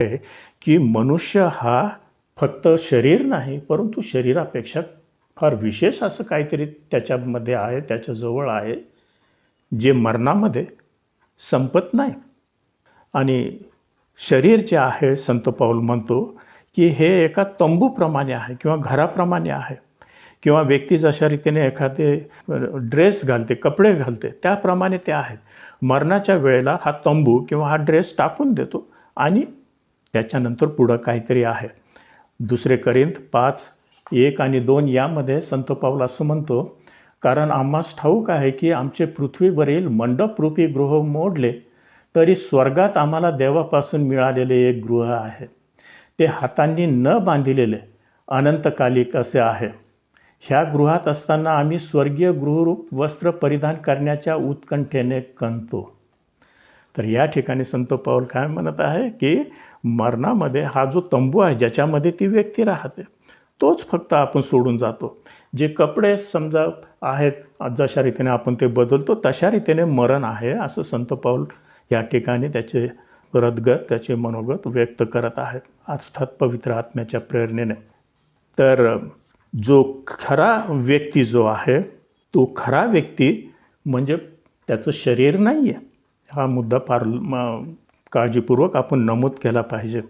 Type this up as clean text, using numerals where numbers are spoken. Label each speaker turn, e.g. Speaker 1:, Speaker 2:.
Speaker 1: आहे की मनुष्य हा फक्त शरीर नाही, परंतु शरीरापेक्षा फार विशेष असं काहीतरी त्याच्यामध्ये आहे, त्याच्याजवळ आहे, जे मरणामध्ये संपत नाही. आणि शरीर जे आहे, संत पाऊल म्हणतो की हे एका तंबूप्रमाणे आहे किंवा घराप्रमाणे आहे, किंवा व्यक्ती जशा रीतीने एखादे ड्रेस घालते, कपडे घालते, त्याप्रमाणे ते आहेत. मरणाच्या वेळेला हा तंबू किंवा हा ड्रेस टाकून देतो आणि त्याच्यानंतर पुढं काहीतरी आहे. दुसरे करिंथ 5:1 आणि 2 यामध्ये संत पाऊल असं म्हणतो, कारण आम्हास ठाऊक आहे की आमचे पृथ्वीवरील मंडपरूपी गृह मोडले, तरी स्वर्गात आम्हाला देवापासून मिळालेले एक गृह आहे. ते हातांनी न बांधिलेले अनंतकालिक असे आहे. ह्या गृहात असताना आम्ही स्वर्गीय गृहरूप वस्त्र परिधान करण्याच्या उत्कंठेने कणतो. तर या ठिकाणी संत पाऊल काय म्हणत आहे की मरणामध्ये हा जो तंबू आहे, ज्याच्यामध्ये ती व्यक्ती राहते, तोच फक्त आपण सोडून जातो. जे कपडे समजा आहेत, जशा रीतीने आपण ते बदलतो, तशा रीतीने मरण आहे, असं संत पाऊल या ठिकाणी त्याचे रदगत, त्याचे मनोगत व्यक्त करत आहेत, अर्थात पवित्र आत्म्याच्या प्रेरणेने. तर जो खरा व्यक्ती जो आहे, तो खरा व्यक्ती म्हणजे त्याचं शरीर नाही आहे. हा मुद्दा फार काळजीपूर्वक आपण नमूद केला पाहिजे.